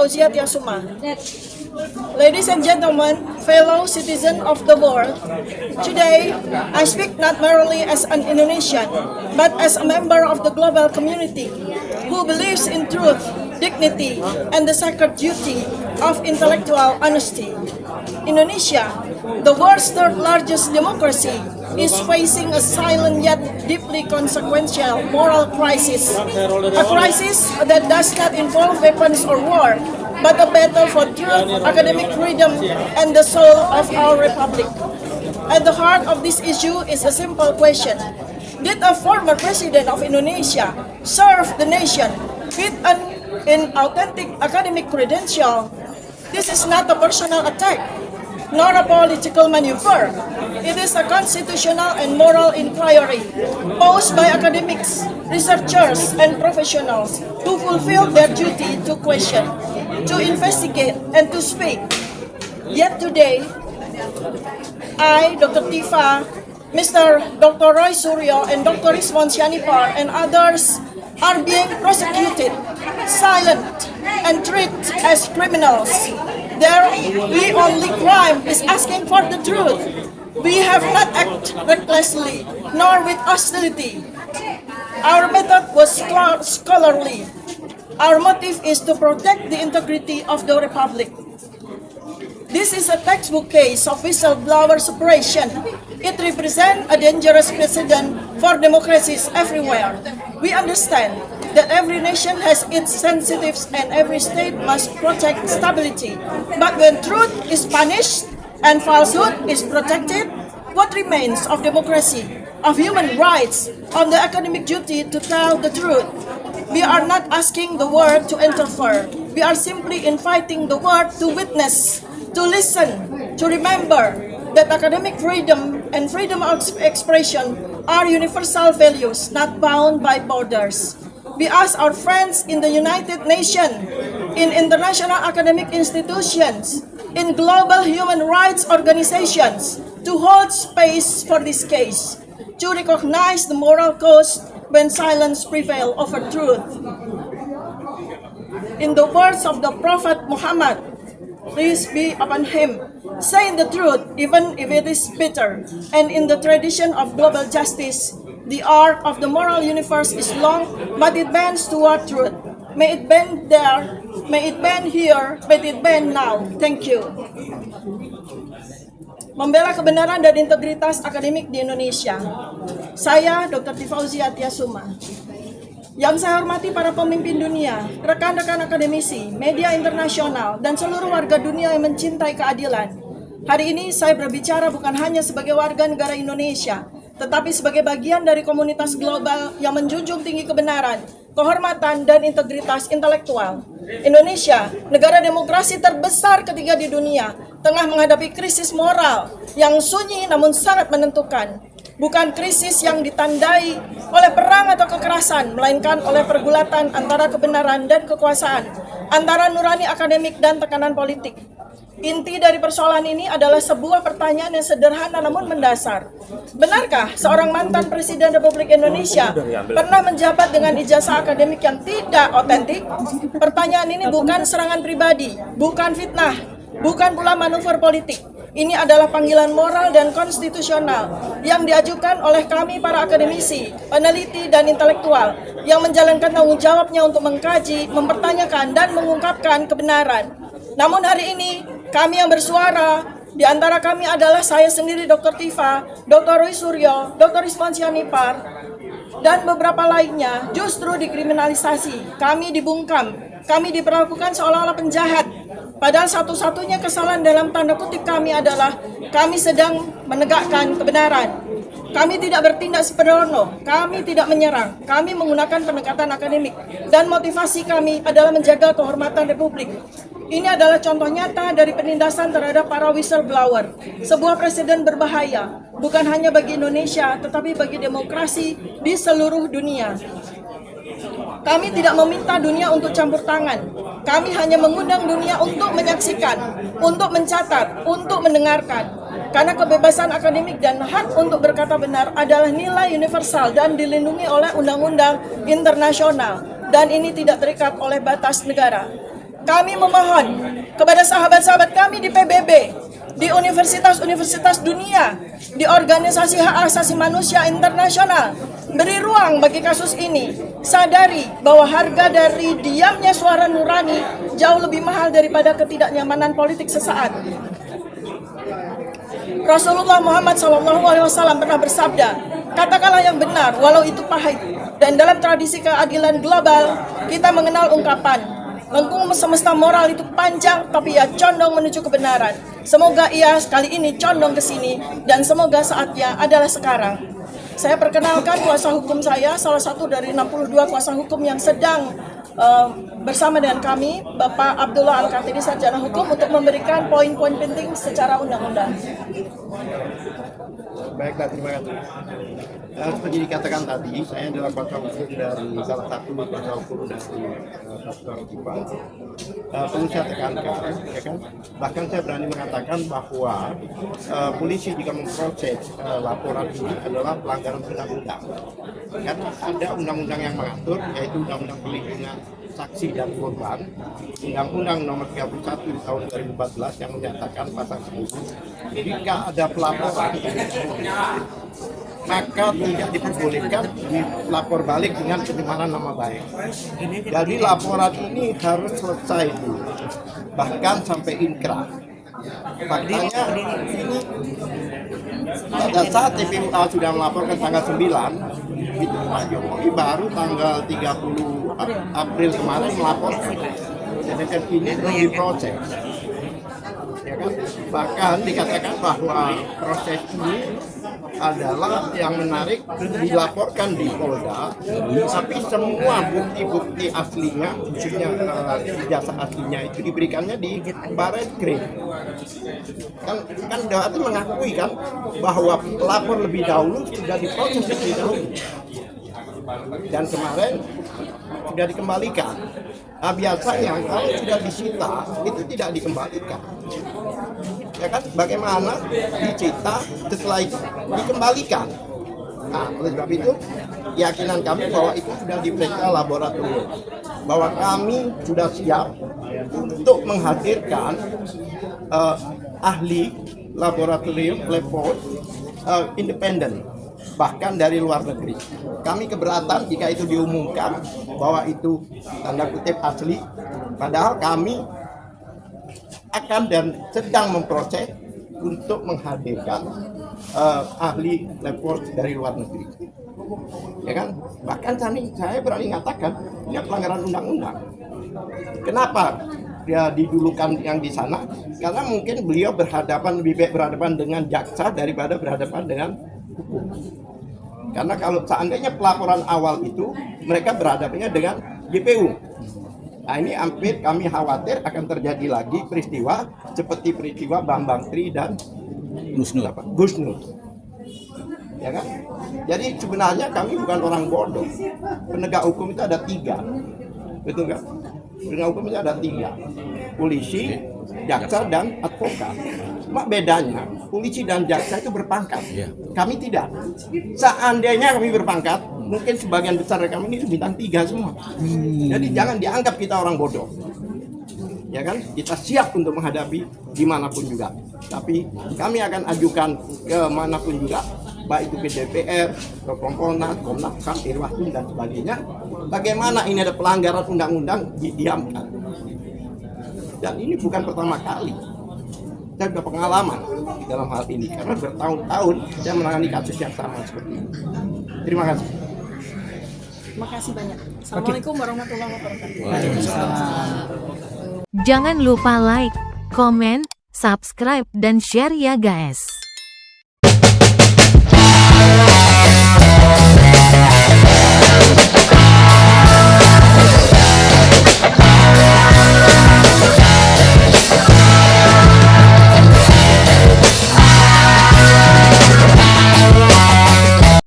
Fauzia Tiasuma. Ladies and gentlemen, fellow citizens of the world, today I speak not merely as an Indonesian, but as a member of the global community who believes in truth, dignity, and the sacred duty of intellectual honesty. Indonesia, the world's third largest democracy, is facing a silent yet deeply consequential moral crisis. A crisis that does not involve weapons or war, but a battle for truth, academic freedom, and the soul of our republic. At the heart of this issue is a simple question. Did a former president of Indonesia serve the nation with an inauthentic academic credential? This is not a personal attack, nor a political maneuver. It is a constitutional and moral inquiry posed by academics, researchers, and professionals who fulfill their duty to question, to investigate, and to speak. Yet today, I, Dr. Tifa, Mr. Dr. Roy Suryo, and Dr. Rizwan Syanipar, and others are being prosecuted, silent, and treated as criminals. Their only crime is asking for the truth. We have not acted recklessly, nor with hostility. Our method was scholarly. Our motive is to protect the integrity of the Republic. This is a textbook case of whistleblower suppression. It represents a dangerous precedent for democracies everywhere. We understand that every nation has its sensitives and every state must protect stability. But when truth is punished and falsehood is protected, what remains of democracy, of human rights, of the academic duty to tell the truth? We are not asking the world to interfere. We are simply inviting the world to witness, to listen, to remember that academic freedom and freedom of expression are universal values not bound by borders. We ask our friends in the United Nations, in international academic institutions, in global human rights organizations to hold space for this case, to recognize the moral cost when silence prevails over truth. In the words of the Prophet Muhammad, peace be upon him, saying the truth even if it is bitter, and in the tradition of global justice, the arc of the moral universe is long, but it bends toward truth. May it bend there, may it bend here, may it bend now. Thank you. Membela kebenaran dan integritas akademik di Indonesia. Saya Dr. Fauzia Tiasuma. Yang saya hormati para pemimpin dunia, rekan-rekan akademisi, media internasional, dan seluruh warga dunia yang mencintai keadilan. Hari ini saya berbicara bukan hanya sebagai warga negara Indonesia, tetapi sebagai bagian dari komunitas global yang menjunjung tinggi kebenaran, kehormatan, dan integritas intelektual. Indonesia, negara demokrasi terbesar ketiga di dunia, tengah menghadapi krisis moral yang sunyi namun sangat menentukan. Bukan krisis yang ditandai oleh perang atau kekerasan, melainkan oleh pergulatan antara kebenaran dan kekuasaan, antara nurani akademik dan tekanan politik. Inti dari persoalan ini adalah sebuah pertanyaan yang sederhana namun mendasar. Benarkah seorang mantan Presiden Republik Indonesia pernah menjabat dengan ijazah akademik yang tidak otentik? Pertanyaan ini bukan serangan pribadi, bukan fitnah, bukan pula manuver politik. Ini adalah panggilan moral dan konstitusional yang diajukan oleh kami para akademisi, peneliti, dan intelektual yang menjalankan tanggung jawabnya untuk mengkaji, mempertanyakan, dan mengungkapkan kebenaran. Namun hari ini, kami yang bersuara, di antara kami adalah saya sendiri Dr. Tifa, Dr. Roy Suryo, Dr. Rizwan Syanipar, dan beberapa lainnya justru dikriminalisasi. Kami dibungkam, kami diperlakukan seolah-olah penjahat. Padahal satu-satunya kesalahan dalam tanda kutip kami adalah kami sedang menegakkan kebenaran. Kami tidak bertindak sembrono, kami tidak menyerang, kami menggunakan pendekatan akademik. Dan motivasi kami adalah menjaga kehormatan Republik. Ini adalah contoh nyata dari penindasan terhadap para whistleblower. Sebuah presiden berbahaya, bukan hanya bagi Indonesia, tetapi bagi demokrasi di seluruh dunia. Kami tidak meminta dunia untuk campur tangan. Kami hanya mengundang dunia untuk menyaksikan, untuk mencatat, untuk mendengarkan. Karena kebebasan akademik dan hak untuk berkata benar adalah nilai universal dan dilindungi oleh undang-undang internasional. Dan ini tidak terikat oleh batas negara. Kami memohon kepada sahabat-sahabat kami di PBB, di universitas-universitas dunia, di organisasi hak asasi manusia internasional, beri ruang bagi kasus ini. Sadari bahwa harga dari diamnya suara nurani jauh lebih mahal daripada ketidaknyamanan politik sesaat. Rasulullah Muhammad SAW pernah bersabda, katakanlah yang benar walau itu pahit. Dan dalam tradisi keadilan global, kita mengenal ungkapan, lengkung semesta moral itu panjang tapi ia condong menuju kebenaran. Semoga ia kali ini condong ke sini dan semoga saatnya adalah sekarang. Saya perkenalkan kuasa hukum saya, salah satu dari 62 kuasa hukum yang sedang bersama dengan kami, Bapak Abdullah Al-Kartini, Sarjana Hukum, untuk memberikan poin-poin penting secara undang-undang. Baiklah, terima kasih. Seperti dikatakan tadi, saya adalah kuasa hukum dari salah satu kuasa hukum dari Dr. Iqbal. Perlu saya tekankan, ya kan? Bahkan saya berani mengatakan bahwa polisi jika memproses laporan ini adalah pelanggaran undang-undang. Karena ada undang-undang yang mengatur, yaitu Undang-Undang Perlindungan Saksi dan Korban, Undang-Undang Nomor 31 Tahun 2014 yang menyatakan pasal 10, jika ada pelaporan maka tidak diperbolehkan dilapor balik dengan pencemaran nama baik. Jadi laporan ini harus selesai dulu, bahkan sampai inkrah. Faktanya ini pada saat TPUA sudah melaporkan tanggal 9, itu Pak Jokowi baru tanggal 30 April kemarin melaporkan. Sedangkan ini belum diproses. Ya kan? Bahkan dikatakan bahwa proses ini adalah yang menarik dilaporkan di Polda, tapi semua bukti-bukti aslinya, khususnya jasa aslinya itu diberikannya di Barreskrim. Kan berarti mengakui kan bahwa pelapor lebih dahulu sudah diproses lebih dahulu dan kemarin sudah dikembalikan. Nah, biasanya kalau sudah disita itu tidak dikembalikan. Ya kan, bagaimana disita setelah itu dikembalikan. Nah, oleh sebab itu keyakinan kami bahwa itu sudah diperiksa laboratorium, bahwa kami sudah siap untuk menghadirkan ahli laboratorium lab independen, bahkan dari luar negeri. Kami keberatan jika itu diumumkan bahwa itu tanda kutip asli, padahal kami akan dan sedang memproses untuk menghadirkan ahli lab dari luar negeri. Ya kan? Bahkan saya berani mengatakan ini pelanggaran undang-undang. Kenapa dia didulukan yang di sana? Karena mungkin beliau lebih baik berhadapan dengan jaksa daripada berhadapan dengan hukum. Karena kalau seandainya pelaporan awal itu mereka berhadapannya dengan JPU. Nah, ini hampir kami khawatir akan terjadi lagi peristiwa seperti peristiwa Bambang Tri dan Gusnul. Ya kan? Jadi sebenarnya kami bukan orang bodoh. Penegak hukum itu ada 3. Betul nggak? Penegak hukum itu ada 3. Polisi, jaksa, dan advokat. Cuma bedanya, polisi dan jaksa itu berpangkat. Kami tidak. Seandainya kami berpangkat, mungkin sebagian besar dari kami ini bintang 3 semua. Jadi jangan dianggap kita orang bodoh. Ya kan? Kita siap untuk menghadapi dimanapun juga. Tapi kami akan ajukan ke manapun juga, baik itu ke DPR, ke Kompolnas, Komnas HAM, Irwasum, dan sebagainya. Bagaimana ini ada pelanggaran undang-undang didiamkan. Dan ini bukan pertama kali. Saya sudah pengalaman di dalam hal ini karena bertahun-tahun saya menangani kasus yang sama seperti ini. Terima kasih. Terima kasih banyak. Assalamualaikum warahmatullahi wabarakatuh. Jangan lupa like, komen, subscribe, dan share ya guys.